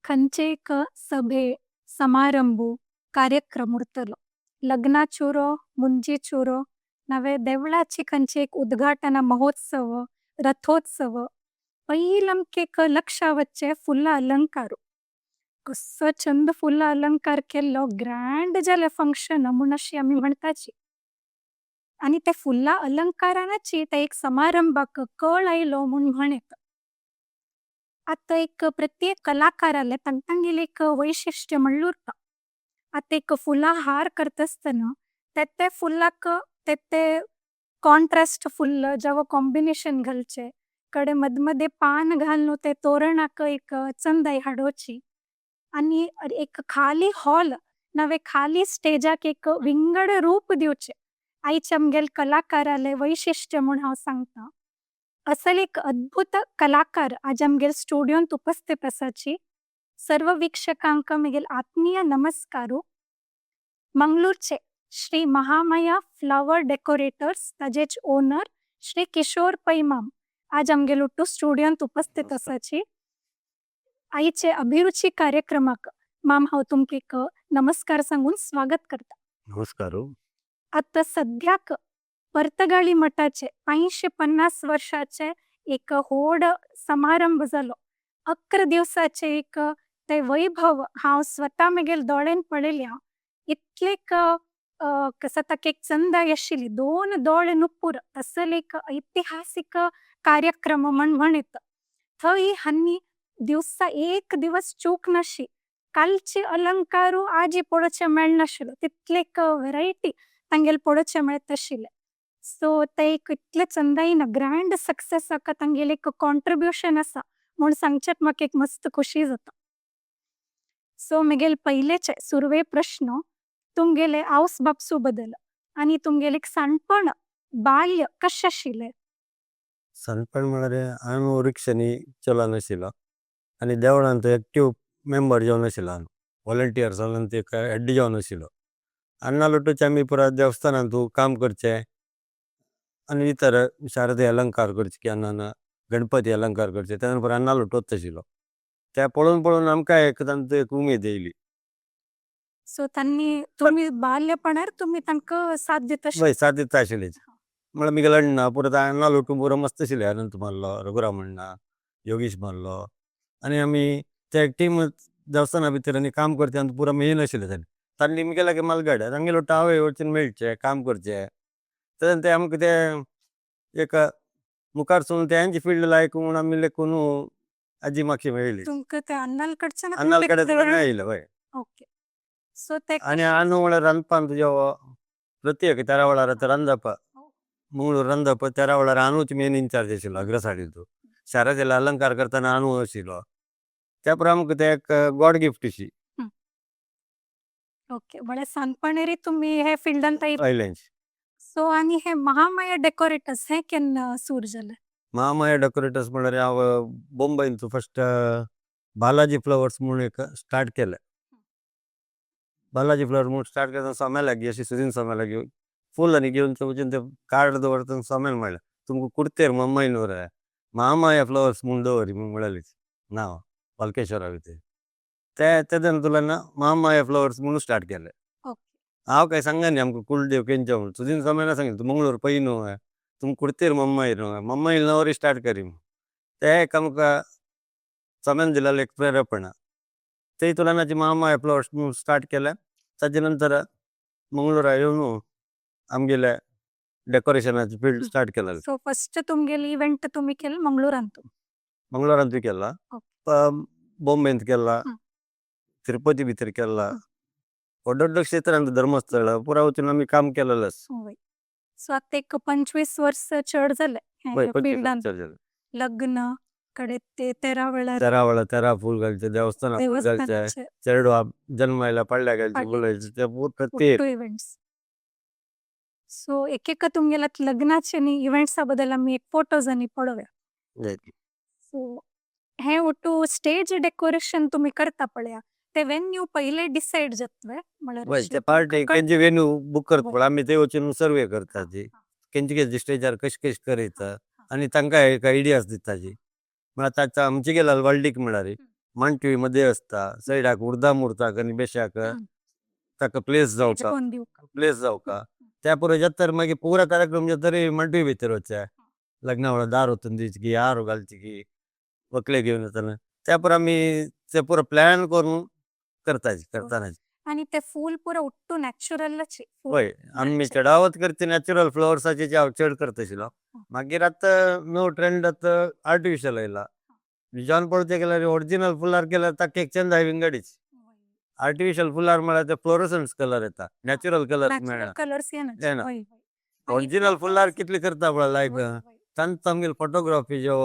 खंयचे एक सभे समाರಂಭು कार्यक्रम उरतलो लग्नाच्यो ಮುಂಜಿಚೂರೋ नवे देवळाची खंयचे एक उद्घाटन महोत्सव रथोत्सव पैलंके लक्षा वच्चे फुल्ल अलंकारू कसो चंद फुल्ल अलंकार केल्लो ग्रँड जाले फंक्शन म्हूण अशी आमी म्हणटाची. आणि ते फुल्ला अलंकाराची ते एक समारंभाक कळ आयलो म्हूण म्हणत. आता एक प्रत्येक कलाकाराले तांगेले एक वैशिष्ट्य म्हणलं उरता. आता एक फुला हार करतास्तना ते फुलाक ते कॉन्ट्रास्ट फुल्ल जेव्हा कॉम्बिनेशन घालचे कडे मधमध्ये पान घालून ते तोरणाक एक चंदाई हाडोची आणि एक खाली हॉल नवे खाली स्टेजाक एक विंगड रूप दिवचे आईच्या आमगेल कलाकाराले वैशिष्ट्य म्हणून हांव सांगता. असल एक अद्भुत कलाकार आज आमगेल स्टुडियोंत उपस्थित आसाची. सर्व वीक्षकांक मगेल आत्मीय नमस्कारू. मंगळूरचे श्री महामाया फ्लावर डेकोरेटर्स ताजेच ओनर श्री किशोर पैमाम आज आमगेल उट्टू स्टुडियोंत उपस्थित आसाची. आईचे अभिरुची कार्यक्रमाक माम हांव तुमका एक नमस्कार सांगून स्वागत करता. नमस्कार. आता सध्याक पर्तगाळी मठाचे 550 वर्षाचे एक होड समारंभ जालो. 11 दिवसाचे एक ते वैभव हांव स्वता मगेल दोळ्यान पळयल्या. इतलेक कसं ताका एक चंदाई आशिल्ली 2 दोळे नुपुर तसल एक ऐतिहासिक कार्यक्रम म्हणत. थंय हांनी दिवसा एक दिवस चूक नाशी. कालचे अलंकारू आजी पळोवचे मेळनाशिल्लो तितलेक व्हरायटी तांगेल पळोवचे मेळत आशिल्ले. सो ते एक इतले चंदाईन ग्रँड सक्सेसाक तांगेल एक कॉन्ट्रिब्युशन आसा म्हूण सांगच्यात म्हाका एक मस्त खुशी जाता. सो मगेल पयलेचे सुरवे प्रश्न तुमगेले आवस बापसू बदल आणि तुमगेले एक साणपण बाल्य कशें आशिल्लें? सणपण म्हळ्यार हांव रिक्षांनी चलनाशिल्लो आनी देवळांत एक्टीव मेंबर जावन नाशिल्लो. हांव वॉलंटियर जावन ते हेड जावन नाशिल्लो. अन्ना लोटूचे आमी पुरा देवस्थानांत काम करचे आनी इतर शारदे अलंकार करचे केन्ना गणपती अलंकार करचे तेन्ना पुरो अन्ना लोटोच आशिल्लो. ते पळोवन पळोवन आमकां एक उमेद येयली. सो त्यांनी तुम्ही बाल्यपणार तुम्ही तांकां साथ दिता वय साथ दिता आशिल्लीच. म्हळ्यार मिगेल अण्णा पुरो अन्ना लोटून पुरो मस्त आशिल्ले. अनंत मारलो, रघुरामण्णा, योगेश मारलो आनी आमी ते टीम देवस्थाना भितर आनी काम करचे आनी पुरो मेन आशिल्ले. तांणी मिगेला की मालगाड तांगे लोट हांवें वचून मेळचे काम करचे. तेन्ना ते आमकां ते एक मुखार सोडून तेंची फिल्ड लायक म्हूण आमी लेकून आजी म्हाका मेळ्ळी. तुमकां ते अन्नाल कडच्यान अन्नाल कडेन मेळिल्लें वय. ओके. सो ते आनी अन्न म्हळ्यार रांदपाक प्रत्येक 13 वळार रांदप मंगळूर रांदप 13 वळार अंदूच मेन इन्चार्ज आशिल्लो अग्रसाडीचो. शाराचे अलंकार करतना अंदू आशिल्लो. त्या पुरो आमकां ते एक गॉड गिफ्ट अशी. ओके. म्हळ्यार सानपणेरी तुम्ही हे फिल्डांत आयलेंच. सो आनी हे महामाया डेकोरेटर्स हे केन्ना सुरू जालें? महामाया डेकोरेटर्स म्हळ्यार हांव बॉम्बेंत फस्ट बालाजी फ्लावर्स म्हणून एक स्टार्ट केलें. बालाजी फ्लावर्स म्हणून स्टार्ट करतना सोम्या लागीं अशी सुदीन सोम्या लागीं फूल आनी घेवन वचून ते कार्ड दवरतना सोम्यान म्हणलें तुमकां कुर्तेर मम्माई न्हू रे महामाया फ्लावर्स म्हणून दवरी म्हणून म्हळ्ळेलीच नांव पालकेश्वरा भितर. तेन्ना तुला महामाया फ्लावर्स म्हणून स्टार्ट केलें. हांव काय सांगा न्ही आमकां कुलदेव केंच्या म्हणून सुदीन सोम्यान सांगितलें तूं मंगळूर पै न्हू तुमकां कुर्तेर मम्माई न्हू मम्माई नवरी स्टार्ट करी म्हणून. ते एक आमकां सोम्यान दिलेलें एक प्रेरपण. ते तुलानाची महामाया फ्लावर्स म्हणून स्टार्ट केलें. ताजे नंतर मंगळूरा येवन आमगेले डेकोरेशनाची फील्ड स्टार्ट केलें. सो फस्ट तुमगेली इव्हेंट तुम्ही केलं मंगळूरांत? मंगळूरांतूय केला, बॉम्बेंत केला, तिरुपती भितर केला, व्हड क्षेत्रांत धर्मस्थळ पुरा वचून आमी काम केलेलेंच. सो आता एक 25 वर्ष चड जाले वय फिल्डांत. लग्न कडे ते 13 वेळार 13 फूल घालचे देवस्थानात फूल घालचे चेडू जन्मायला पडल्या घालचे फुलायचे ते प्रत्येक इव्हेंट्स. सो एक तुमगेला लग्नाचे न्ही इव्हेंट्सा बद्दल आमी एक फोटोज आनी पळोवया. सो हे ओटू स्टेज डेकोरेशन तुम्ही करता पळया ते वेन्यू पहिले डिसाइड जातले वय ते पार्टी केंची वेन्यू बुक करता पळय आमी ते वचून सर्वे करता जी केंची स्टेजार कशें करयता आनी तांकां एक आयडियाज दिता जी. म्हळ्यार आमचे गेला वर्ल्डीक म्हळ्यार मांटवी मध्ये असता सैडाक उर्दा मुरताक आणि बेशाक ताका प्लेस जावका कोण दिवू प्लेस जावका त्या पुरे जत्तर मागीर पुरा कार्यक्रम जत्तरी मांटवी भितर वच्चा लग्ना वेळा दार ओतून दिवची की हार घालची की वकले घेऊन येताना त्या पुरा आमी ते पुरा प्लॅन करून करताना आणि ते फूल पुरं उट्टू नॅचरलच होय आम्ही चढावत करते नॅचरल फ्लॉवर्साचे जे चढ करतशिलो मागीर आता नो ट्रेंड आता आर्टिफिशियल आयला जॉन पळोवचे गेल्यार ओरिजिनल फुलार केल्यार ताका एक चंद हाय विंगडीच आर्टिफिशियल फुलार म्हळ्यार ते फ्लोरोसन्स कलर येता नॅचरल कलर मेळना कलर्स येना. ओरिजिनल फुलार कितले करता पळय लायक तांत तामगेल फोटोग्राफी जो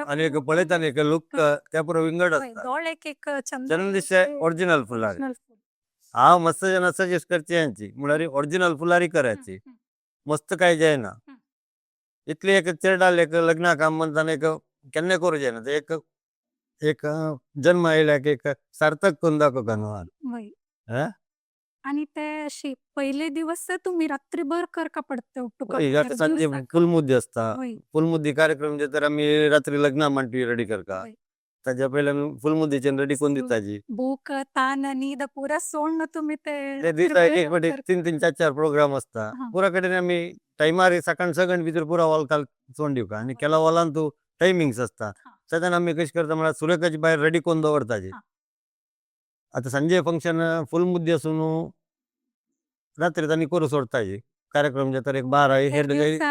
आणि एक पळयताना एक लुक त्या पुरो विंगड असता एक चंद दिसता ओरिजिनल फुलार हांव मस्त जना सजेस्ट करचे यांची म्हळ्यार ओरिजिनल फुलारी करायची मस्त काय जायना इतली एक चेडाल एक लग्ना काम म्हणताना एक केन्ना करू जायना ते एक जन्म आयल्याक एक सार्थक करून दाखोवता न्हू आणि ते अशी पहिले दिवस तुम्ही रात्रीभर करका पडते संजे फुलमुद्दी असता फुलमुद्दी कार्यक्रम जे तर आम्ही रात्री लग्ना मांडवी रेडी करता ताच्या पहिले आमी फुलमुद्दीचे रेडी करून दिताची भूक तान नीद पुरा सोडून तुम्ही ते दिसा एक फावटी 3-3-4-4 प्रोग्राम असता पुरा कडेन आमी टायमार सकाळ सगळ्यां भितर पुरा वॉल चोंड दिवका आणि केला वॉलान तू टायमिंग्स असता सदान आमी कशें करता म्हळ्यार सुरेखाची भायर रेडी करून दवरताची आता संजे फंक्शन फुलमुद्दी आसून रात्री तांणी करू सोडताची कार्यक्रम जे तर एक 12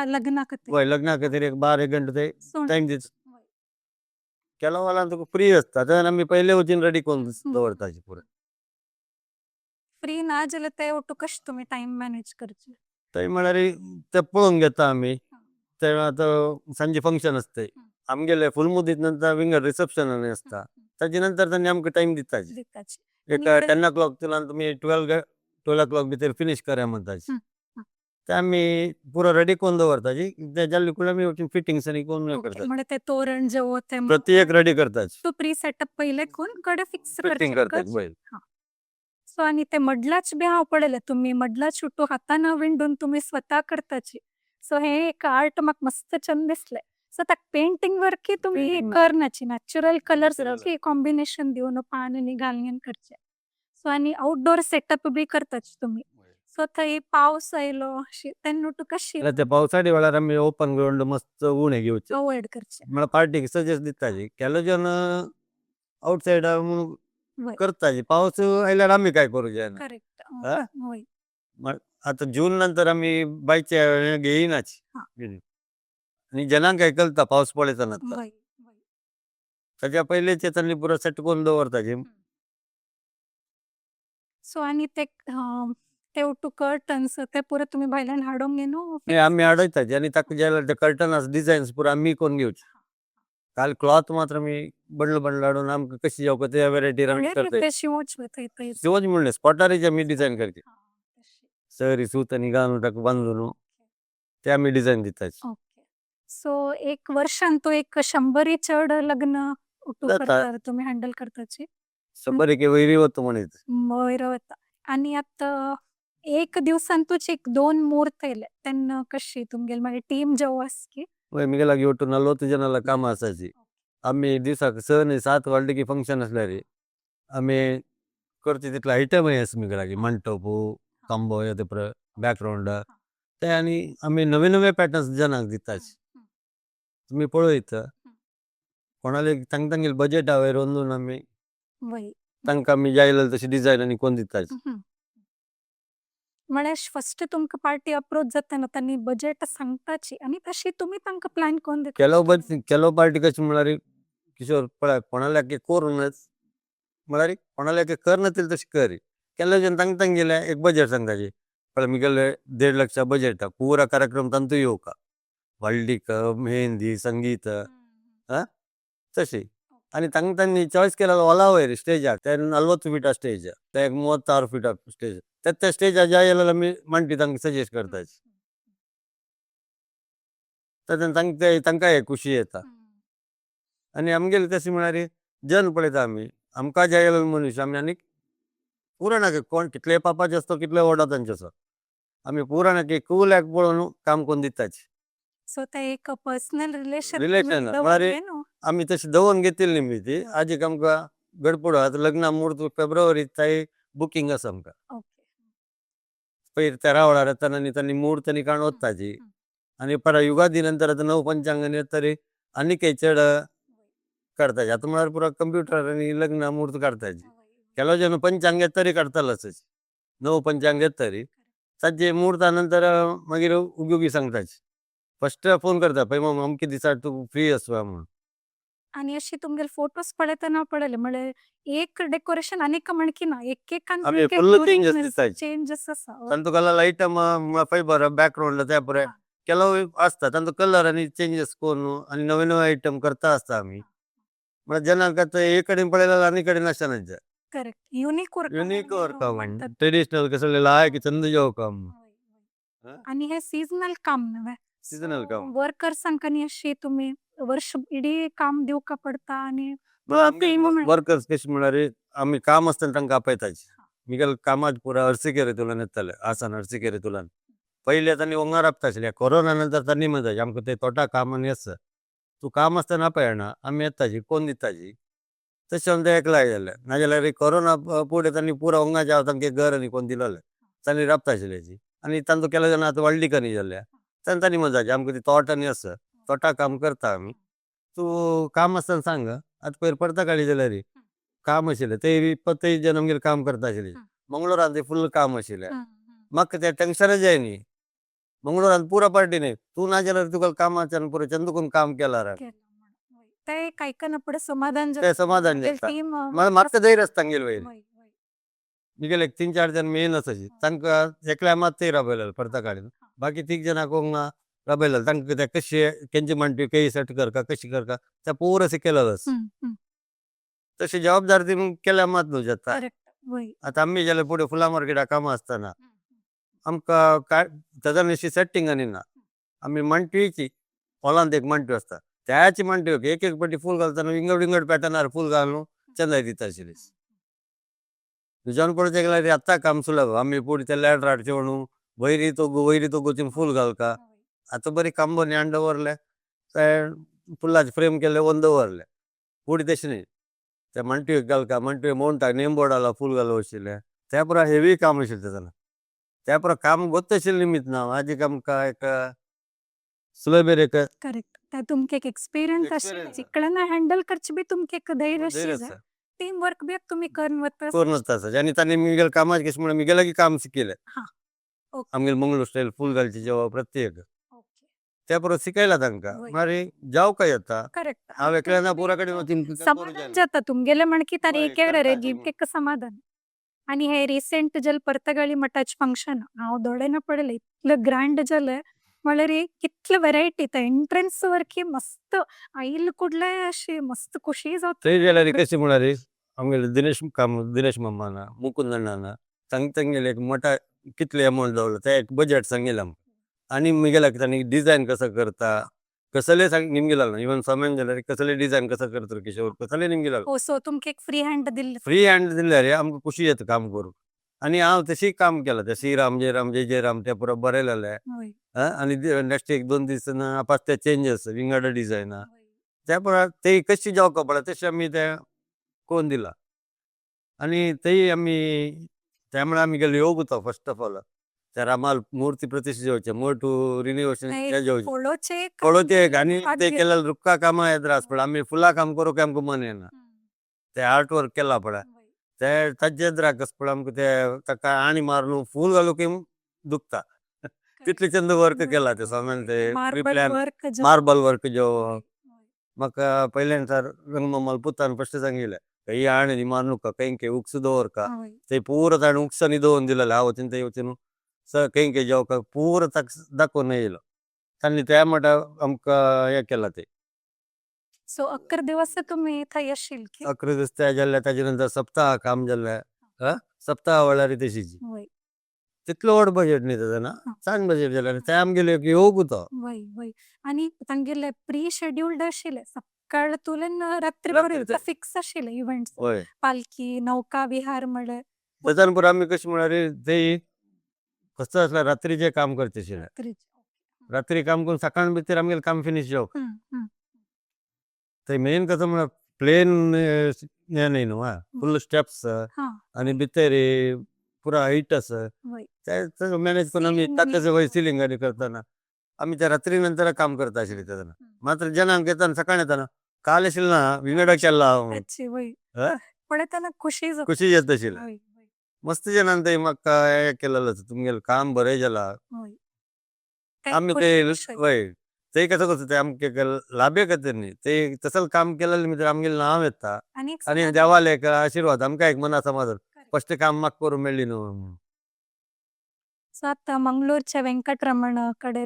लग्ना लग्ना खातीर एक 12 घंटे ते टाइम दिता केला वॉलान तुका फ्री असता तर आमी पहिले वचून रेडी करून दवरताची पुरा फ्री ना जाल्यार ते ओटू कशें तुम्ही टाइम मॅनेज करचे थंय म्हळ्यार ते पळोवन घेता आमी ते आतां सांजे फंक्शन असते आमगेले फुलमुद्दीत नंतर विंगर रिसेप्शन असता ताजे नंतर तांणी आमकां टाइम दिताची एक 10 o'clock तुला तुमी 12 o'clock भितर फिनिश करा म्हणटाची ते आमी पुरो रेडी करून दवरताची ते जाल्ले कुळे आमी वचून फिटिंग्स आनी करून करता म्हणजे ते तोरण जे होते प्रत्येक रेडी करताची तो प्री सेटअप पहिले कोण कडे फिक्स फिटिंग करताची बैल सो आणि ते मडलाच बी हांव पळयलें तुम्ही मडलाच शुटू हातान विंडून तुम्ही स्वता करताची सो हे एक आर्ट म्हाका मस्त छंद दिसले सो ताका पेंटिंग वर्क तुम्ही करनाची नॅचरल कलर्स की कॉम्बिनेशन दिवन पान आनी घालून करचे सो आणि आउटडोर सेटअप बी करताची तुम्ही सो थंय पावस आयलो तेन्ना तू कशी ते पावसाळी वेळार आमी ओपन ग्राउंड मस्त उणे घेवचे अवॉइड करचे म्हळ्यार पार्टीक सजेस्ट दिताची केलो जन आउटसायड करताची पावस आयल्यार आमी काय करू जायना करेक्ट आता जून नंतर आमी बायचे घेयनाची आणि जनांक काय कळता पावस पडयता ताच्या पयलींच तांणी पुरो सेट करून दवरताची सो आणि ते उठू कर्टन्स ते पुरो तुम्ही भायल्यान हाडूंक न्हू आमी हाडयताची आणि ताका जे कर्टन कर्टन्स पुरो आमी करून घेवचे काल क्लॉथ मात्र आमी बंडल हाडून आमकां कशी जावका त्या व्हेरायटी शिवच म्हणले स्पॉटारीचे आमी डिझायन करचे सरी सूत आनी घालून ताका बांदून ते आमी डिझायन दिताची सो एक वर्षान तो एक 100 चढ लग्न तुम्ही हँडल करताची 100 वैरी वता म्हणत आणि आता एक दिवसांतूच एक 2 मुहूर्त येयले तेन्ना कशी तुमगेल मागीर टीम जेवो आस की म्हगे लागीं ಒಟ್ಟು 40 ಜನ काम आसाची आमी दिसाक 6 न्ही 7 वाजले की फंक्शन असल्यार आमी करचे तितले आयटमय आसा म्हगे लागीं मंटपू कंबो ते बॅकग्राउंड ते आनी आमी नवे नवे पॅटर्न्स जनाक दिताची तुमी पळयता कोणाले तांगेल बजेट वयर वचून आमी तांकां आमी जाय जाल्यार तशी डिझायन आनी कोन्न दिताची म्हळ्यार फर्स्ट तुमकां पार्टी अप्रोच जातना तांणी बजेट सांगताची आणि तशी तुम्ही तांकां प्लॅन करून दिता केलो पार्टी कशी म्हळ्यार किशोर पळय कोणाल्या करूनच म्हळ्यार कोणाल्या करनातली तशी कर केलो जेन्ना तांकां गेले एक बजेट सांगताची पळय म्हगेले 1.5 लाख बजेट पुरा कार्यक्रम तांतू येवका हळदीक मेहंदी संगीत तशी आणि तांणी चॉयस केला ओला वयर स्टेजाक ते 40 फिटा स्टेज ते 36 फिटा स्टेज त्या स्टेजार जाय जाल्यार आमी मांडटी तांकां सजेस्ट करताची तांकां हे खुशी येता आनी आमगेले तशें म्हळ्यार जन पळयता आमी आमकां जाय जाल्यार मनीस आमी आनी पुरो ना कोण कितले पापाचे आसता कितले व्हडा तांचे आसा आमी पुरो ना कूल पळोवन काम करून दिताची सो ते एक पर्सनल रिलेशन म्हळ्यार आमी तशी दवरून घेतिल्ली न्ही ती आजीक आमकां गडपुडो आता लग्न मुहूर्त फेब्रुवारी ताई बुकिंग आसा आमकां ओके पयर 13 वळार येताना आनी तांणी मुहूर्त आनी काण वचपाची आनी परत युगादी नंतर आतां नव पंचांगान येतरी आनीक हे चड काडताचे आतां म्हळ्यार पुरो कंप्युटरांनी लग्न मुहूर्त काडताचे केलो जन पंचांग येतरी काडतालोच नव पंचांग येतरी ताचे मुहूर्ता नंतर मागीर उगी सांगताचे फस्ट फोन करता पळय मग अमके दिसा तूं फ्री आसवा म्हणून आणि अशी तुमगेले फोटोज पळयतना पळयले म्हणजे एक डेकोरेशन आनीक म्हणकी ना एकेकान आमी फुल्ल चेंजेस तुमगे दिसताचे चेंजेस आसा तांतू कलर लाईट पळय बरो बॅकग्राउंड त्या पुरे केलो आसता तांतू कलर आनी चेंजेस करून आनी नवे नवे आयटम करता आसता आमी म्हळ्यार जेन्ना एक कडेन पळयल्यार आनी कडेन आसना करेक्ट युनिक वर्क युनिक काम ट्रेडिशनल कसं लायक चंद जेव काम आणि हे सीजनल काम नव्हे Seasonal काम. वर्कर्सांक आनी अशी तुम्ही वर्ष इडी काम दिवका पडता आणि payment वर्कर्स कशी म्हळ्यार आमी काम आसतना तांकां आपयताचे मिगेल कामात पुरा अर्सिकेरेतुल्यान येताले आसान अर्सिकेरेतुल्यान पयले तांणी वंगार आपताशिल्ले कोरोना नंतर तांणी म्हणटाचे आमकां ते तोटा काम आनी आसा तूं काम आसतना आपयना आमी येताची कोण दिताची तशें म्हणून ते एकलाय जाले नाजाल्यार कोरोना फुडें तांणी पुरा वंगाच्या हांव तांकां घर आनी कोण दिलोले तांणी राबताशिल्लेची आनी तांचो केलो जाल्यार आतां व्हडली कनी जाल्या तांणी म्हणटाचे आमकां ती तोट आनी आसा तोटा काम करता आमी तूं काम आसतना सांग आतां पयर परता काळी जाल्यार काम आशिल्लें ते 25 जन आमगेलें काम करता आशिल्लीं मंगळुरान ते फुल्ल काम आशिल्लें म्हाका तें टेंशनच जाय न्ही मंगळुरान पुरो पार्टी न्ही तूं ना जाल्यार तुका कामाच्यान पुरो चंदकून काम केल्यार ते कायकना पुढे समाधान ते समाधान जाता म्हाका धैर्य आसता तांगेले वयर मिगेले 3-4 जन मेन आसाची तांकां एकल्या मात ते राबयलेले परता काडीन बाकी 3 जनाक राबयलेले तांकां ते कशें केंचे म्हणटी कई सेट करका कशी करका ते पुरो शिकयलेलोच तशी जबाबदारी केल्या मात न्हू जाता आतां आमी जाल्यार फुडें फुला मार्केटाक कामां आसतना आमकां काय ताच्या अशी सेटिंग आनी ना आमी मांटवीची हॉलांत एक मांटवी आसता त्याची मांटवी एक एक पाटी फूल घालतना विंगड विंगड पॅटर्नार फूल घालून चंदाय दिता आशिल्ली तुज्यान पळोवचें गेल्यार आतां काम सुलभ आमी फुडें ते लॅडरार चेवणू वयरी तो गोचीन फूल घालका आतां बरी कांबोनी हांड दवरले ते फुलाचे फ्रेम केले वन दवरले फुडें तशें न्ही ते मांटवी घालका मांटवी मोंटा नेम बोर्डाला फूल घालूं आशिल्ले त्या पुरा हेवी काम आशिल्लें तेन्ना त्या पुरा काम गोत्त आशिल्लें निमित ना आजीक आमकां एक सुलभ एक करेक्ट ते तुमके एक एक्सपीरियंस आशिल्लें इकडे हँडल करचे बी तुमके एक धैर्य आशिल्लें टीम वर्क बी तुमी करून वता आनी तांणी मिगेल कामाचे कशें म्हणून मिगेला की काम शिकयलें आमगेले मंगळूर स्टायल फूल घालचे जेव्हा प्रत्येक त्या परत शिकयला तांकां मारी जावका येता करेक्ट हांव एकल्याना पुरा कडेन समाधान जाता तुमगेले म्हणकी तार एक रे एक समाधान आणि हे रिसेंट जल परतगाळी मठाचे फंक्शन हांव दोळेना पडले इतलं ग्रँड जालें म्हळ्यार कितले व्हरायटी ते एंट्रन्स वरकी मस्त आईल कुडले अशी मस्त खुशी जाता थंय जाल्यार कशें म्हळ्यार आमगेले दिनेश मामाना मुकुंद अण्णाना तांगेले एक मोठा कितले अमावंट दवरलो ते एक बजेट सांगिल्लें आमकां आनी मुगेला तांणी डिजायन कसो करता कसले सांग निमगेला इवन समेन जाल्यार कसले डिजायन कसो करता किशोर कसले निमगेला हो सो तुमका एक फ्री हँड दिल्ले फ्री हँड दिल्यार आमकां खुशी येता काम करूंक आनी हांव तशी काम केलां ते श्रीराम जय राम ते पुरो बरयलेले आनी नेक्स्ट 1-2 दीस आपास ते चेंजीस विंगड डिजायना त्या पुरा ते कशी जावका पडला तशें आमी ते कोण दिला आनी तेय आमी त्यामुळे आमी गेलो योग होतो फर्स्ट ऑफ ऑल त्या रामाल मूर्ती प्रतिष्ठा जेवचे मोठू रिन्युएशन जेवचे पळोवचे आनी ते केल्यार रुक्का कामां येद्रास पड आमी फुलां काम करूंक आमकां मन येना ते आर्ट वर्क केला पळय ते ताजे येद्राक कस पळय आमकां ते ताका आणी मारून फूल घालूंक दुखता तितले चंद वर्क केला ते सोमेन ते मार्बल वर्क जो म्हाका पयल्यान सर रंगमम्माल पुतान फस्ट सांगिल्लें काही आणी मारूं कहीं उक्स दवरका ते पुरो ताणें उक्सांनी दवरून दिलेले हांव वचून ते वचून कहीं जेवका पुरो ताका दाखोवन येयलो तांणी त्या मटा आमकां हें केलां ते सो 11 दिवस तुम्ही थंय आशिल्ले 11 दीस ते जाल्ले ताजे नंतर सप्ताह काम जाल्लें सप्ताह वळारी तशीच तितलो व्हड बजेट न्ही तेजो ना चांग बजेट जाल्यार ते आमगेले योग होतो आनी तांगेले प्री शेड्युल्ड आशिल्ले सकाळ तुलेन रात्री पर्यंत फिक्स आशिल्ले इव्हेंट्स पालखी नौका विहार म्हणल्यार तेच्यान पुरो आमी कशें म्हळ्यार ते कसं आसल्यार रात्रीचें काम करचें आशिल्लें रात्री काम करून सकाळ भितर आमगेलें काम फिनीश जावप ते मेन कसं म्हळ्यार प्लेन नाही न्हू फुल स्टेप्स हा आणि भितर पुरा हाईट असं वय त्याचं मॅनेज पण आम्ही Ceiling तात्याचं वय नीट. सिलिंग आणि करताना आम्ही त्या रात्री नंतर काम करता आशिल्ली तेदना मात्र जनांक येताना सकाळी येताना काल आशिल्लें ना विंगडा केला अच्छे वय पळताना खुशी जाता. खुशी येत आशिल्लें वय मस्त जनान ते म्हाका हें केलेलं तुमगेलें काम बरें जाला वय ते आम्ही ते खुशी वय ते कसं कसं ते आमके लाभे खातीर न्ही ते तसं काम केलेलं मित्र आमगेलें नाव येता आणि एक आणि समाधान. देवाले एक आशीर्वाद आमकां एक मना समाधान Correct. फस्ट काम म्हाका करूं मेळ्ळी न्हू ಸೊ ಅತ್ತ ಮಂಗಳೂರ್ಚೆ ವೆಂಕಟರಮಣ ಕಡೆ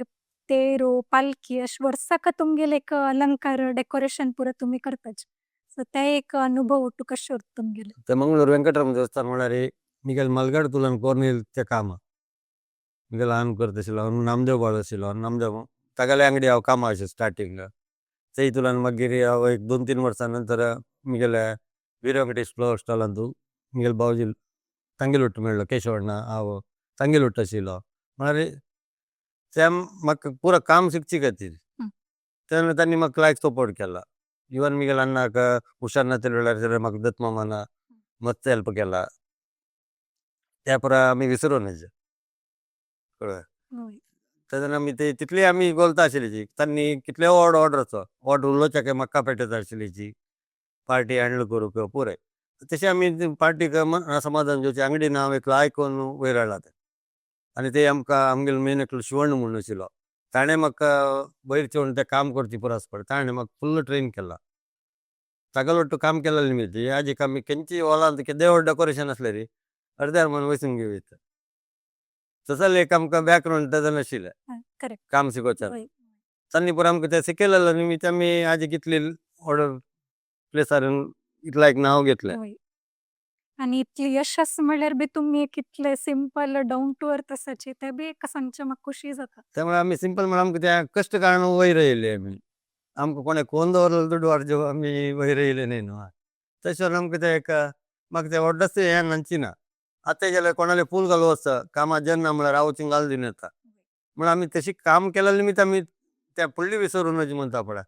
ತೇರು पालखी अश वर्साक तुमगेले एक अलंकार डेकोरेशन पुरं तुम्ही करताच सो ते एक अनुभव टू कशे होत तुमगेले ते मंगळूर व्यंकटराम देवस्थान म्हळ्यार मिगेल मलगड तुलन कोर्नील ते काम मिगेल हांव करताशिल्लो हांव नामदेव बाळ आशिल्लो नामदेव तागेले अंगडी हांव कामां अशें स्टार्टींग ते तुलन मागीर हांव एक 2-3 वर्सां नंतर मिगेले वीर वेंकटेश फ्लावर स्टॉलांतू मिगेल बावजी तांगेल उट्ट मेळ्ळो केशवण्णा हांव तांगेल उट्ट आशिल्लो म्हळ्यार ते म्हाका पुरो काम शिकचे खातीर तेन्ना तांणी म्हाका लायक सपोर्ट केला इवन मिगेल अण्णाक हुशार नातेल वेळार म्हाका दत्त मामाना मस्त हेल्प केला त्या पुरा आमी विसरूं नज कळ्ळें होय तेन्ना आमी ते तितली आमी बोलता आशिल्लीची तांणी कितले ऑर्डरचो ऑर्डर उलोवच्या म्हाका पेटत आशिल्लीची पार्टी हँडल करूंक पुराय तशें आमी पार्टीक समाधान जेवची अंगडी नांव एकलो आयकून वयर हाडला ते आनी ते आमकां आमगेलो मेन एकलो शिवण्ण म्हणून आशिल्लो ताणें म्हाका वयर चोवन तें काम करची पुरास पड ताणें म्हाका फुल्ल ट्रेन केला तागेलो वाटतो काम केलेलें मिळते आजीक आमी खंयची हॉलांत देवळ डेकोरेशन आसलें रे अर्द्यार म्हणून वयसून घेवयता तसले एक आमकां बॅकग्रावंड तेजो नाशिल्लें करेक्ट काम शिकोवच्यान वय तांणी पुरो आमकां तें शिकयलेलो निमित्त आमी आजीक इतली ऑर्डर प्लेसार इतला एक नांव घेतलें वय आणि इतली यशस्वी म्हणल्यार बी तुम्ही एक इतले सिंपल डाऊन टू अर्थ असाचे ते बी एक सांगचे म्हाका खुशी जाता त्यामुळे आमी सिंपल म्हण आमकां त्या कश्ट कारण वयर येयले आमी आमकां कोणें कोण दवरलेलो दुडवार जेव आमी वयर येयले न्ही न्हू तशें आमकां ते एक म्हाका ते ऑर्डर्स हें नांची ना आतां जाल्यार कोणाले फूल घालूं वचता कामां जेन्ना म्हळ्यार हांव वचून घाल दिवन येता म्हण आमी तशी काम केलेलें निमित्त आमी त्या फुडली विसरूं नजी म्हणटा पळय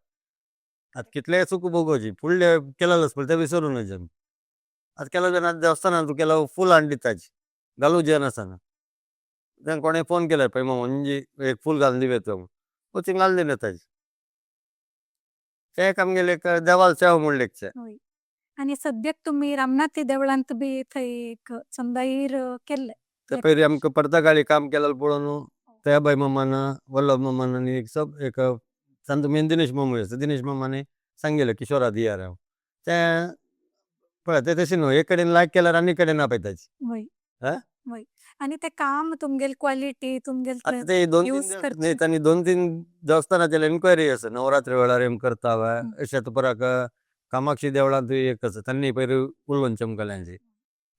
आतां कितलेय चूक भोगोवची फुडले केलेलोच पळय ते विसरूं नजी आमी आतां केलो जाल्यार आतां देवस्थानांत केलो फूल हाडून दिताची घालूं जे नासतना तें कोणें फोन केल्यार पळय म्हणजे एक फूल घालून दिवं येता वचून घालून दिवन येताची ते एक आमगेले एक देवाल सेवा म्हणले एक होय आणि सद्याक तुम्ही रामनाथी देवळांत बी थंय एक चंदाईर केल्ले ते पयलीं आमकां पर्तगाळी काम केलेलें पळोवन तयाबाई मामान वल्लभ मामान आनी एक सब एक सांत मेन दिनेश मामा आसा दिनेश मामाने सांगलेलें किशोरा दियार हांव तें पळय तें तशें न्हू एक कडेन लायक केल्यार आनी कडेन आपयताची वय हा वय आणि ते काम तुमगेल क्वालिटी तुमगेल आतां ते 2-3 यूज करचे तांणी 2-3 देवस्थानाचे एन्क्वायरी आसा नवरात्री वेळार हें करता अशें पराक कामाक्षी देवळांत एक आसा तांणी पयर उलोवन चमकल्यांची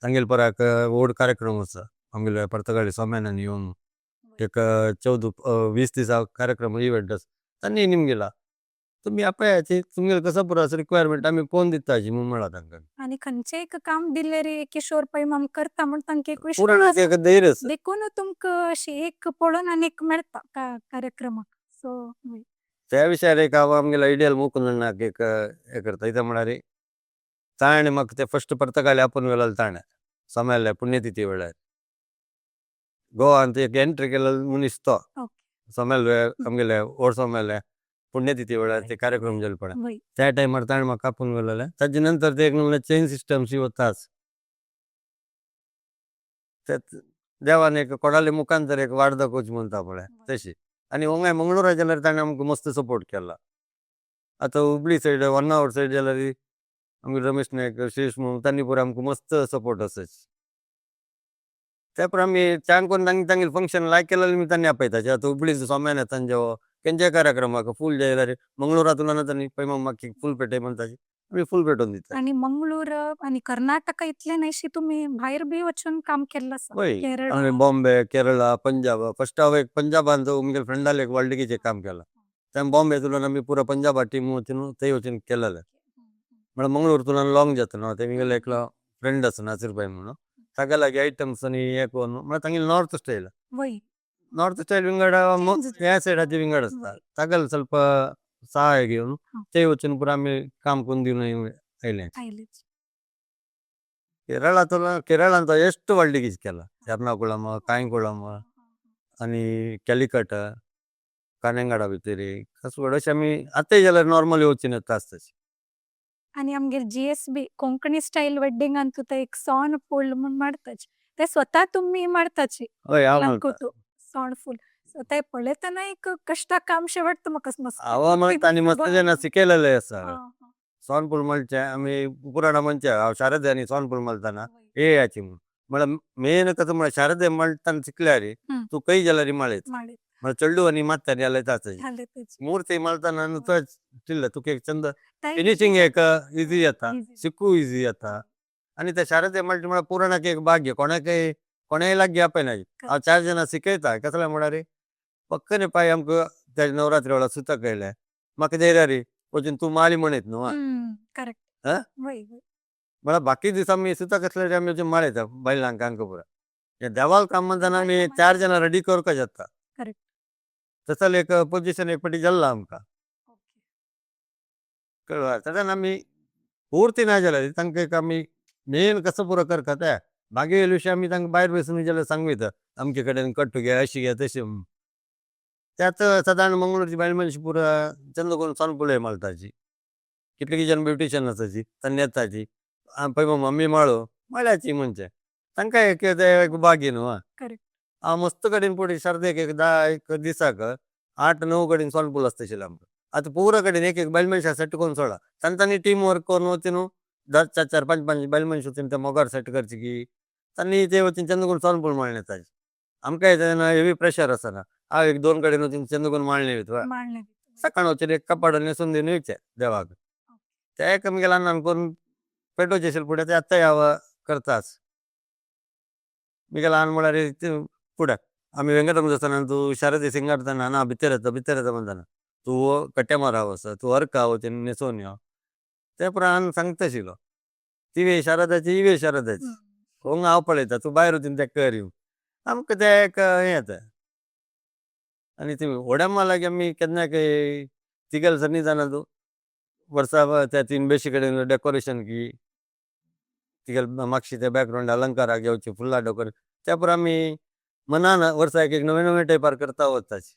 तांगेल पराक व्हड कार्यक्रम आसा आमगेले पर्तगाळी सोम्यान येवन एक 14-20 दिसा कार्यक्रम इव्हेंट आसा तांणी निमगेला तुमी आपयाची तुमगेले कसो पुरो रिक्वायरमेंट आमी कोण दिताची म्हूण म्हळा तांकां आणि खंयचे एक काम दिले रे किशोर पै माम करता म्हण तांकां एक पुराण विश्वास एक धैर्य आसा देखून तुमकां अशी एक पळोवन आनी एक मेळटा कार्यक्रमाक सो त्या विशयार एक हांव आमगेलो आयडियल मुकुंदनाक एक हें करता कित्याक म्हळ्यार ताणें म्हाका ते फस्ट पर्तगाळी आपोवन गेलो ताणें सोम्याले पुण्यतिथी वेळार गोवांत एक एंट्री केलेलो मनीस तो ओके सोम्याले आमगेले व्हड सोम्याले पुण्यतिथी वेळार ते कार्यक्रम जाले पळय वय त्या टायमार ताणें म्हाका आपोवन गेलेलें ताजे नंतर ते एक म्हणलें चेन सिस्टम शी वताच तेच देवान एक कोणाले मुखांतर एक वाट दाखोवची म्हणटा पळय तशी आनी हांगा मंगळुरा जाल्यार ताणें आमकां मस्त सपोर्ट केला आतां हुबळी सायड होन्नावर सायड जाल्यार आमगे रमेश नायक श्रेश म्हणून तांणी पळय आमकां मस्त सपोर्ट आसाच त्या पर आमी चान कोन्न तांगेले फंक्शन लायक केलेलें मी तांणी आपयताचे आतां हुबळी सोम्यान येता जेवो खंयच्याय कार्यक्रमाक फूल जाय जाल्यार मंगळुरांतून तांणी पळय म्हाका फूल पेटय म्हणटाची आमी फूल पेटोवन दिता आणि मंगळूर आणि कर्नाटक इतले नाहीशी तुम्ही भायर बी वचून काम केलं वय केरळ आनी बॉम्बे केरळा पंजाब फस्ट हांव एक पंजाबांत मुगेले फ्रेंडाले एक वर्ल्डकीचें काम केलां तेन्ना बॉम्बेतून आमी पुरो पंजाबा टीम वचून थंय वचून केलेलें म्हळ्यार मंगळूरतून लॉंग जाता न्हू ते मुगेलो एकलो फ्रेंड आसा नासीरबाई म्हणून ताका लागीं आयटम्स आनी हें कोन्न म्हळ्यार तांगेले नॉर्थ स्टायल वय नॉर्थ स्टायल विंगड ह्या सायडाचे विंगड आसता ताका ಸ್ವಲ್ಪ ಸಹಾಯ घेवन ते वचून पुरो आमी काम करून दिवन ಐಲೆಂಚ್ ಐಲೇಜ್ केरळ ಅಂತ ಎಷ್ಟು वर्ल्ड केला एर्नाकुलम कायंकुलम आणि कॅलिकट कानेंगाडा भितरी कसं अशें आमी आतां जाल्यार नॉर्मल येवची ना आसताच. आणि आमगेर GSB Konkani style wedding Antu ते एक सॉन फूल म्हूण मारताच ते स्वता तुम्ही मारताची हय हांव म्हणटा लंकुतू सॉन फूल सो ते पळयतना एक कष्टा काम शेवट म्हाका मस्त हांव म्हणटा आनी मस्त जेन्ना शिकयलेलें आसा हां, सोनपूल मळचे आमी पुराणा मनचे हांव शारदे आनी सोनपूल मळतना हे याची म्हळ्यार मेन कसं म्हळ्यार शारदे मळटाना शिकल्यार तूं खंय जाल्यार माळयत माडे म्हळ्यार चेडू आनी मात्यानी जाल्यार झाले तेच मूर्ती मळतना न्हू चड चिल्ल तुका एक चंद ताई फिनिशिंग एक इजी जाता easy. शिकू इजी जाता आनी त्या शारदे मळटा म्हळ्यार पुराणाक एक भाग्य कोणाय लागी आपयना हांव 4 जाणां शिकयता कसल्या म्हळ्यार पक्कने पाय आमकां त्या नवरात्री वेळा सुतां कळल्या म्हाका देयल्या रे वचून तूं माळी म्हणयत न्हू करेक्ट हं? वय म्हळ्यार बाकी दीस आमी सुतां कसले आमी वचून माळयता बायलांक हांकां पुरा हे देवाल काम म्हणटाना आमी 4 जाणां रेडी करपाक शकता करेक्ट तसं एक पोजिशन एक फाटी जाल्ला आमकां कळ्ळें तशें आमी पूर्ती ना जाल्यार तांकां एक आमी मेन कसो पुरो करता ते मागीर विशय आमी तांकां भायर बसून जाल्यार सांगू येता अमके कडेन कट्टू घे अशी घे तशी त्यात सादारण मंगळूरची बायल मनशी पुरा चंद करून सोनपुळे माळटाची कितले जन ब्युटिशन आसाची तांणी येताची पळय मम्मी माळो माळ्याची म्हणचे तांकां एक भाग्य न्हू करेक्ट हांव मस्त कडेन पळय शारदेक एक 10 एक दिसाक 8-9 कडेन सोनपूल आसताशिल्लो आमकां आतां पुरा कडेन एक बायल मनशां सेट करून सोडा तांच्यांनी टीम वर्क करून वचून न्हू 4-4 5-5 बायल मनशां वचून ते मोगार सेट करचे की तांणी ते वचून चंद करून सोनपूल माळून येताचे आमकां येता हेवी प्रेशर आसना हांव एक 2 कडेन वचून चंद करून माळणे वयता मांडले सकाळ वचून एक कपाड न्हेसून दिवन येवचे देवाक ते एक आमगेल्या अण्णान करून पेटोवचे आशिल्ले फुडें ते आत्तां हांव करताच मिगेला अन्न म्हळ्यार फुडें आमी वेंकटरमण आसतना तूं शारदे सिंगारतना ना भितर येता म्हणटाना तूं कट्ट्या मारा वच तूं हरका वचून न्हेसोवन यो ते पुराण सांगता आशिल्लो ती वेळ शारदाची ही वेळ शारदाची कोंग हांव पळयता तूं भायर वचून ते कर येवं आमकां ते एक हें येता आनी ती व्हड्या लागी आमी केन्नाय तिगेल सर जाणा तूं वर्सा त्या 3 बेशी कडेन डेकोरेशन की तिगेल मागशी ते बॅकग्रावंड अलंकाराक घेवचे फुल्ला डेकोरेशन त्या पुरो आमी मनान वर्सा एक नवे नवे टायपार करता वचताची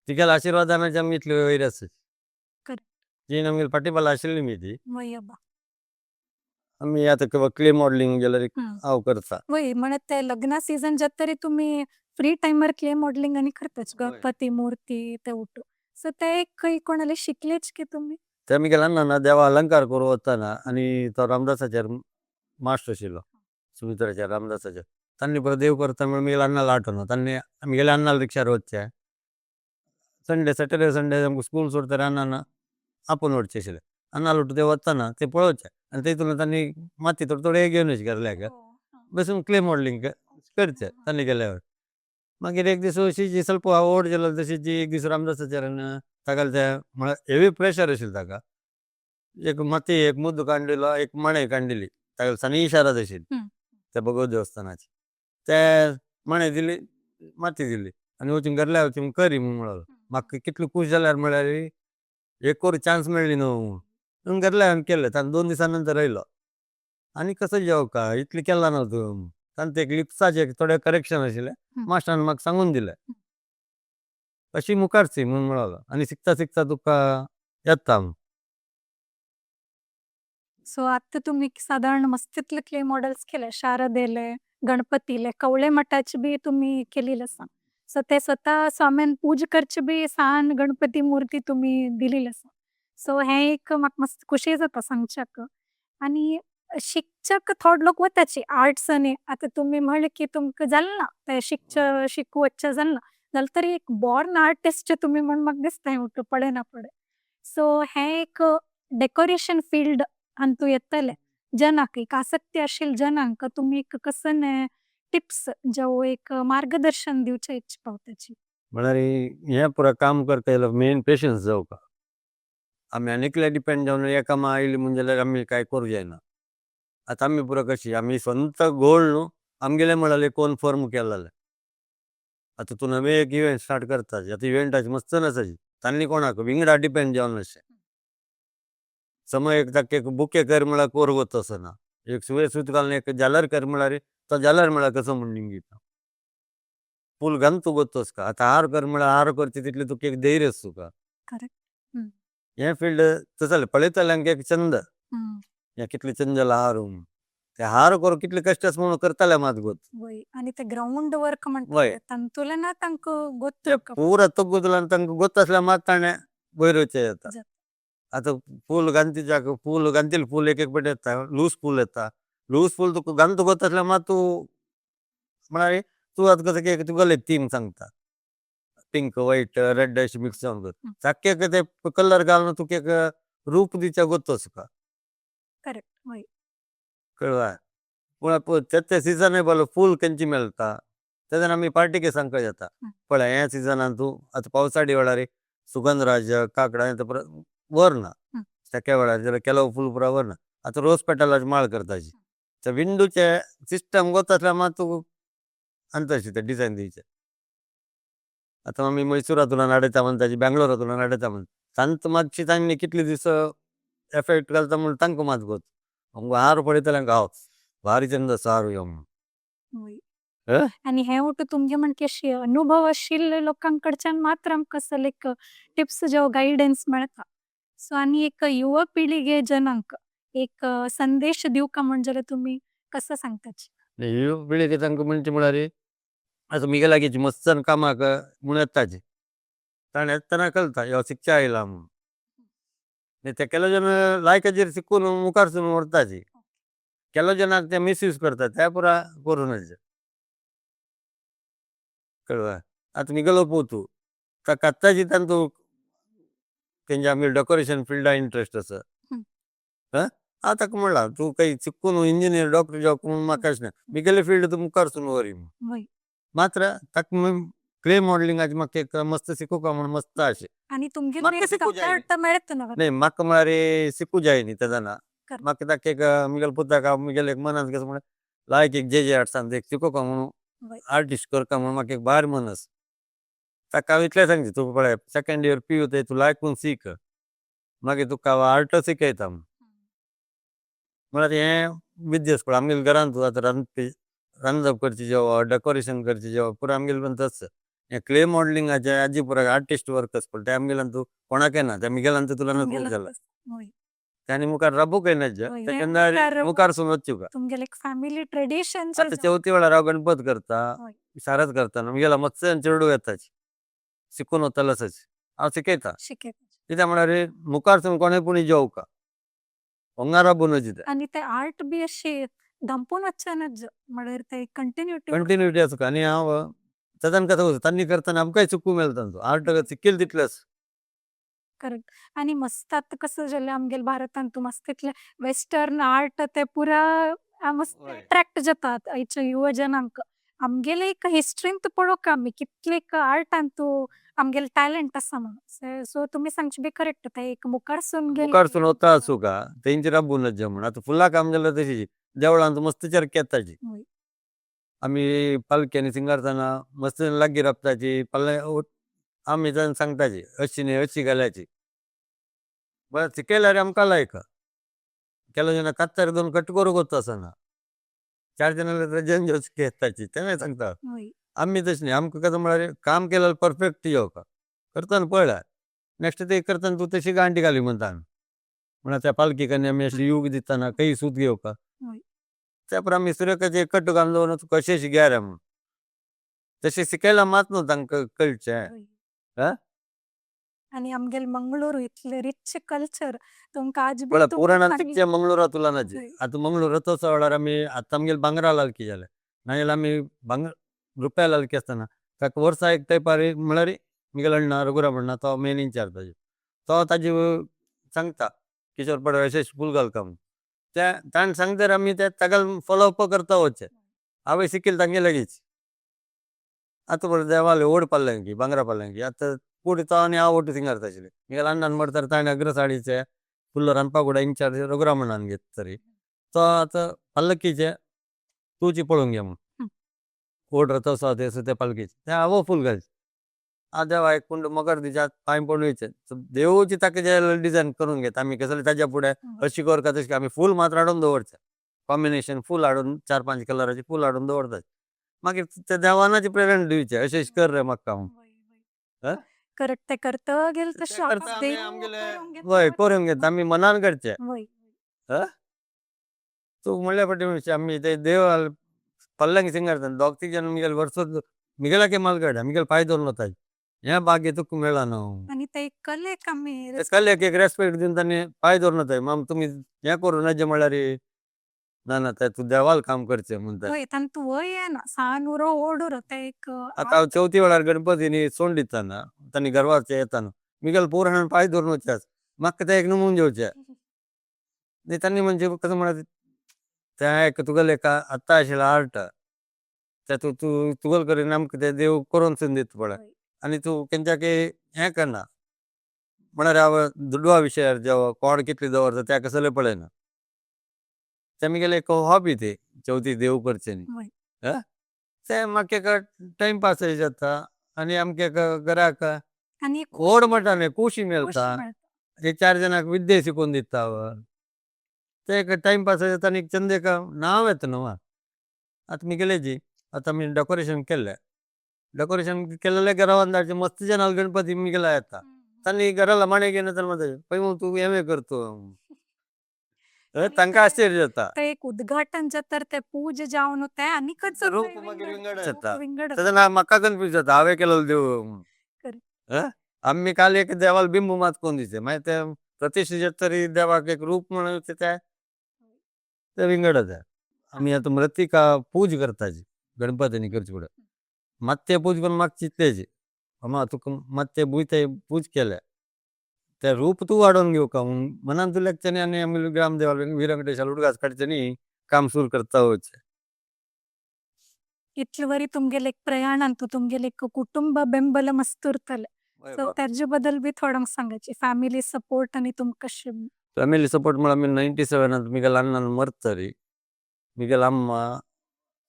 तिगेल्या आशिर्वादानाची आमी इतली वयर आसा करेक्ट जी आमगेली फाटीबाला आशिल्ली मी ती वय अब्बा आमी आतां क्ले मॉडलिंग जाल्यार हांव करता वय म्हणत ते लग्ना सीझन जात तरी तुम्ही फ्री टाइमर क्ले मॉडेलिंग आणि करताच गणपती मूर्ती ते उठू सो ते एक काही कोणाला शिकलेच की तुम्ही ते आमी गेला ना देवा अलंकार करून वताना आनी तो रामदासाचेर मास्टर आशिल्लो सुमित्राच्या रामदासाचेर तांणी परत देव करता म्हणून मी अण्णाला आठवना तांणी आमी गेले अण्णाला रिक्षार वचचे संडे सॅटर्डे संडे आमकां स्कूल सोडटा अण्णान आपूण वचचें आशिल्लें अण्णाला उठून ते वताना ते पळोवचे आनी तेतून तांणी माती थोडे थोडे घेवन येवचे घरल्याक बसून क्ले मॉडलिंग करचे तांणी गेल्यावर मागीर एक दीस अशी जी ಸ್ವಲ್ಪ आवड जाल्यार तशी जी एक दीस रामदासाचेर ताका ते म्हळ्यार हेवी प्रेशर आशिल्लो ताका एक माती एक मुद्द काडलेलो एक मणे काडलेली ताका सनी शारद आशिल्ली त्या भगवत देवस्थानाची ते मणे दिली माती दिली आनी वचून घरल्या वचून करी म्हूण म्हणलो म्हाका कितले खूश जाल्यार म्हळ्यार एक वर चान्स मेळ्ळी न्हू म्हणून घरल्या केलें ताणें 2 दिसां नंतर येयलो आनी कसो जेवका इतलें केलां न्हू तूं ताणें ते लिप्साचे थोडे करेक्शन आशिल्ले मास्टरान म्हाका सांगून दिलें अशी मुखार सी म्हणून म्हणलो आनी शिकता शिकता तुका येता सो आता तुम्ही साधारण मस्तीतले क्ले मॉडेल्स केले शारदेले गणपतीले कवळे मठाचे बी तुम्ही केलेलं सांग सो ते स्वतः स्वाम्यान पूज करचे बी सान गणपती मूर्ती तुम्ही दिलेलं सांग सो हे एक म्हाका मस्त खुशी जाता सांगच्याक आणि शिक्षक थोड लोक वताचे आर्ट्स आणि आता तुम्ही म्हणले की तुमकां जालें ना ते शिकू वच्चे जालें ना जाल्यार तरी एक बॉर्न आर्टिस्ट तुम्ही म्हण म्हाका दिसता हें उठू पडे ना पडे सो हे एक डेकोरेशन फील्ड अंतू येतले जनाक एक आसक्ती आशिल्ल्या जनांक तुम्ही एक कसन टिप्स जावं एक मार्गदर्शन दिवचे इच्छा पावताची म्हळ्यार हें पुरो काम करता जाल्यार मेन पेशन्स जावपा आमी आनीकले डिपेंड जावन एका मा आयली म्हणजे जाल्यार आमी कांय करूं जायना आतां आमी पुरो कशी आमी स्वंत गोल न्हू आमगेले म्हळ्यार कोण फर्म केलेले आतां तूं नवे एक इव्हेंट स्टार्ट करता आतां इव्हेंटाची मस्त आसाची तांणी कोणाक विंगडा डिपेंड जावन अशें समय एक ताका एक बुके कर म्हळ्यार कोर वता असना एक सुवे सूत घालून एक जालर कर म्हळ्यार तो जालर म्हळ्यार कसो म्हण निंगिता फूल घालून तू गोतोस का आता हार कर म्हळ्यार हार करचे तितले तुका एक धैर्य असतो का करेक्ट. हे फील्ड तसले पळयतल्यांक एक छंद या कितले छंद जाला हार ते हार करू कितले कष्ट आसा म्हणून करताले मात गोत वय आणि ते ग्राउंड वर्क वय म्हणतात तांतुलेना तांकां ते गोत्तुक पुरा तग्गुतला तांकां गोत असल्या मात ताणें वयरवचे येता जाता. आता फूल घालती जाग फूल घालतील फूल एक एक पट येता लूज फूल येता लूज फूल तुका घालून तू गोत असल्या मात तू म्हळ्यार तू आतां कसं की तुका एक थीम सांगता पिंक व्हाईट रेड अशी मिक्स जावन कर ताका एक ते कलर घालून तुका एक रूप दिवच्या गोतोस का करेक्ट. वय कळवा पूण ते सिजनेबल फूल खंयची मेळटा तेजन आमी पार्टीके सांगता येता पळय ह्या सिजनान तूं आतां पावसाळी वेळार सुगंधराज काकडां येता परत व्हरना सेके वेळार जाल्यार केलो फूल पुरा व्हरना आतां रोज पेटलाची माळ करताची ते विंडोचे सिस्टम गोत आसल्यार मात तूं अंतशी ते डिजायन दिवचे आतां आमी मैसूरांतून हाडयता म्हणटाची बेंगलोरांतून हाडयता म्हण तांत मातशी तांणी कितले दीस एफेक्ट घालता म्हण तांकां मात गोत हार पळयतल्यांक हांव भारी छंद आसा हार ह्यो म्हणून वय आणि हे उठ तुमगे म्हणके अशी अनुभवशील लोकांकडच्यान मात्र आमकां असं लायक टिप्स जो गायडन्स मेळटा सो आनी एक युवा पिढीगे जनांक एक संदेश दिवका म्हण जाल्यार तुमी कसं सांगताच ह्यो पिळगे तांकां म्हणचे म्हळ्यार आतां मिगे लागींची मस्तन कामाक म्हूण येताची ताणें येतना कळटा ह्यो शिक्षा आयला म्हणून ते केलो जन लायकाचेर शिकून मुखार सून व्हरताची केलो जनाक ते मिसयूज करता त्या पुरा करूं नज कळवा आतां मिगेलो पोतू ताका आत्ताची तांतू तेंचे आमगे डेकोरेशन फिल्डा इंट्रस्ट आसा हांव ताका म्हणला तूं खंय शिकून इंजिनियर डॉक्टर जॉब करून म्हाका अशें ना मिगेले फील्ड तूं मुखार सून व्हरी वय मात्र ताका क्ले मॉडलिंगाची म्हाका एक मस्त शिकोवपा म्हणून मस्त अशें आणि तुमगे म्हाका शिकूं जाय सपोर्ट मेळत ना न्ही म्हाका म्हळ्यार शिकूं जाय न्ही तेदना कर. म्हाका ताका एक मिगेल पुताक हांव मिगेले एक मनान कसो म्हळ्यार लायक एक जे आर्ट्सान एक शिकोवपा म्हणून वय आर्टिस्ट करता म्हणून म्हाका एक भारी मन आसा ताका हांव इतलें सांगता तूं पळय सेकंड इयर PU ते तूं लायकून सीक मागीर तुका हांव आर्ट शिकयता म्हळ्यार हें विद्यस पळय आमगेल्या घरांत तूं आतां रांदप करचें जेवप डेकोरेशन करचें जेवप पुरो आमगेलें पण तस हें क्ले मॉडलिंगाचें आजी पुरो आर्टिस्ट वर्क आसा पळय ते आमगेल्यान तूं कोणाक येना त्या मिगेलान तर तुला खूब जाला वय त्यानी मुखार राबूंक येनात वय. हे तेन्ना मुखार सून वचची का तुमगे लायक फॅमिली ट्रेडिशन आतां चवथी वेळार हांव गणपत करता वय. शारद करता मुगेला मत्स्यान चेडू येताची शिकून वतालो आसाची हांव शिकयता शिकयता कित्याक म्हळ्यार मुखार सून कोणें पुणी जेवका हंगार राबून वची ते आणि ते आर्ट बी अशी दंपून वचनच म्हळ्यार ते कंटिन्युटी कंटिन्युटी आसा का आनी हांव तेदान कथं वता तांणी करतना आमकांय शिकूंक मेळटा आर्ट शिकेल तितलेंच करेक्ट आणि मस्त आता कसं जालें आमगेल्या भारतान तूं मस्त इतलें वेस्टर्न आर्ट ते पुरा मस्त वय. अट्रॅक्ट जातात आयच्या युवा जनांक आमगेले एक हिस्ट्रीन तूं पळोवका आमी कितले आर्टान तूं आमगेले टॅलेंट आसा म्हणून सो तुमी सांगचे बी करेक्ट ते एक मुखार सून मुखार सून वता आसूं का तेंची राबून वचचें म्हणून आतां फुलां काम जाल्यार तशीं देवळांत मस्त चर्च येताची वय. आमी पालक्यांनी सिंगारतना मस्त लागीं राबताची आमी जावन सांगताची अशी न्ही अशी घाल्याची बरें शिकयल्यार आमकां लायक केलो जेन्ना कात्तार दोन कट करूंक वता आसना 4 जाणां जन येताची तें सांगता वय. आमी तशें न्ही आमकां कशें म्हळ्यार काम केल्यार परफेक्ट येवका करतना पळयल्यार नेक्स्ट ते करतना तूं तशी गांठी घाली म्हणटा म्हळ्यार त्या पालकी कन्या आमी अशें यूग दितना खंय सूत घेवका वय. त्या पर आमी सुरेखाचे कट घालून दवरून तुका कशें शिकयार म्हणून तशें शिकयल्यार मात न्हू तांकां कळचें वय. आणि आमगेल मंगळूर इतले रिच कल्चर तुमकां आज बी पळय तुमकां पुराणान सांगी- तितचे मंगळुरा तुलनाचे वय. आतां मंगळूर तसो वेळार आमी आतां आमगेले भांगरा लालकी जाले नाजाल्यार आमी रुपया लालकी आसतना ताका वर्सा एक तेंपार म्हळ्यार मिगेल अण्णा रघुराम अण्णा तो मेन इन्चार्ज ताजे तो ताजी सांगता किशोर पडवळ अशें फूल घालता म्हणून ते ताणें सांगल्यार आमी ते ताका फॉलोअप करता वचचें हांवें शिकयलें तांगे लागींच आतां बरें देवाले ओड पाल्ल्यांकी भांगरा पाल्ल्यांकी आतां पुढे तो आनी हांव ओटू थिंगार आशिल्ले मिगेल अण्णान म्हणटार ताणें अग्रसाडीचे फुल्ल रांदपाकुडा इंचार्ज रघुरामणान घेत तरी तो आतां पल्लकीचे तुची पळोवंक घे म्हणून ऑर्डर तसो ते पालकीचे ते हांव फूल घालचे आ देवा एक कुंड मकर दिच्यात पांय पडूचे देवची ताका जे डिझाईन करून घेत आम्ही कसं ताच्या पुढे अशी कर का तशी आम्ही फूल मात्र हाडून दवरचे कॉम्बिनेशन फूल हाडून 4-5 कलराची फूल हाडून दवरतात मागीर त्या देवानाचे प्रेझेंट दिवचे अशें कर रे म्हाका हं? करेक्ट ते करता गेल ते तशें करता आमी देव आमगेले करून घेता वय वय. करून घेता आमी मनान करचे वय. तू म्हणल्या फाटी आमी ते देव पल्लंग सिंगर दोग तीग जन मिगेल वर्स मिगेलाके मालगड मिगेल पाय दवरलो ह्या बागे तुका मेळा न्हू आणि ते कलेक आमी ते कल्ल्याक एक रेस्पेक्ट दिवन तांणी पाय दवरलो माम तुमी हें करूं नजे म्हळ्यार ना ना ते तू देवाल काम करचें म्हणटा वय तान तू वय येना सान उरो ओडूर ते एक आता हांव चवथी वेळार गणपतीनी सोंड दिताना तांणी गरवाचे येताना मिगेल पुराण पाय दवरून वचास म्हाका ते एक नमून जेवचे न्ही तांणी म्हणजे कसं म्हणत त्या एक तुगेल एक आत्ता आशिल्लो आर्ट ते तू तू तुगेल करीन आमकां ते देव करून सुन दिता पळय आनी तू तेंच्याकी हें करना म्हळ्यार हांव दुडवा विशयार जेव कोण कितली दवरता त्या कसले पळयना ते मिगेले एक हॉबी ती चवथी देव करचे न्ही वय. ते म्हाका एक टायमपासय जाता आनी आमच्या घराक आणि एक व्हड मटान खुशी खुशी मेळटा मेळटा. एक 4 जणांक विद्या शिकोवन दिता हांव ते एक टायमपास जाता आनी एक चंद एक नांव येता न्हू आतां मिगेले जी आतां आमी डेकोरेशन डेकोरेशन केलेले घरावान धाडचे मस्त जनाल गणपती मिगेला येता तांणी घराला माणे घेवन येता म्हणटा पळय मग तू हें करतो आणि तांकां आश्चर्य जाता ते एक उद्घाटन तर ते पूज जावन ते आनीकच रूप मागीर विंगड जाता विंगड तेन्ना म्हाका कन्फ्यूज जाता हांवें केलेलो देव म्हणून. खरें. आम्ही काल एक देवाला बिंबू मात कोण दिसे मागीर ते प्रतिश्ठेचे तरी देवाक एक रूप म्हणून ते विंगडच आहे आमी आतां मृत्तिका पूज करताची गणपतीनी करचे फुडें मात ते पूज करून म्हाका चिंतलेची अमा तुका मात ते बुयते पूज केले ते रूप तूं वाडोवन घेवका म्हणून मनान तूं लेखचे न्ही आनी आमी ग्रामदेवाल विरंकटेशाला उडगास काडचे न्ही काम सुरू करता वचचे इतले वरी तुमगेले एक प्रयाणान तुमगेले एक कुटुंब ಬೆಂಬಲ मस्त ಇರ್ತಲೆ ಸೊ त्याच्या बद्दल बी थोडं सांगायचे फॅमिली सपोर्ट आणि तुम कशे फॅमिली सपोर्ट म्हळ्यार आमी 97 मिगेल अण्णान मरतरी मिगेल अम्मा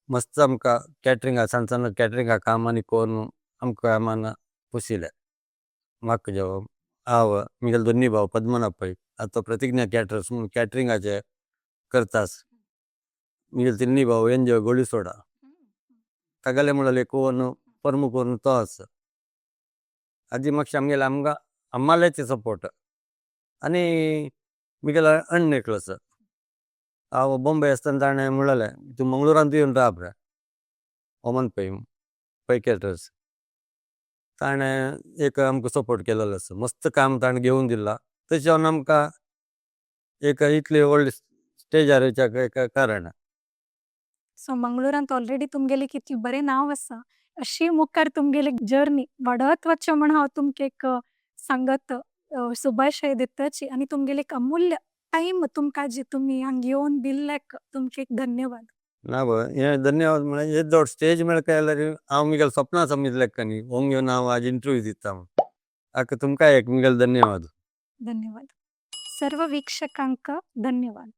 मस्त आमकां कॅटरिंगा सांजना कॅटरिंगा काम आनी करून आमकां आम्हान पोशिले म्हाका जेव हांव मिगेल दोनी भाव पद्मनाभ पै आतां प्रतिज्ञा कॅटरर्स म्हणून कॅटरिंगाचे करतास मिगेल तिन्नी भाव एन्जॉय गोळी सोडा तागेले म्हळ्यार कोण प्रमुख कोण तो आसा आजी मातशें आमगेले आमकां अम्मालेचे सपोर्ट आनी मिगेल अण्ण एकलो आसा हांव बॉम्बे आसतना ताणें म्हणलें तूं मंगळुरांत येवन राव रे ओमन पै कॅटर्स ताणें एक आमकां सपोर्ट केलेलो आसा मस्त काम ताणें घेवन दिलां तशें जावन आमकां एक इतले व्हडले स्टेजार येवच्याक एक कारण सो मंगळुरांत ऑलरेडी तुमगेले किती बरे नाव आसा अशी मुखार तुमगेले जर्नी वाडत वचचें म्हण हांव तुमकां एक सांगत शुभाशय दिताची आणि तुमगेले एक अमूल्य टाइम तुमकां जी तुमी हांगा येवन दिल्ल्याक तुमचे एक धन्यवाद ना हे धन्यवाद म्हळ्यार हे दौड स्टेज मेळका जाल्यार हांव मिगेल सपना समजलें न्ही होंग घेवन हांव आज इंटरव्यू दिता हाका तुमकां एक मिगेल धन्यवाद धन्यवाद सर्व वीक्षकांक धन्यवाद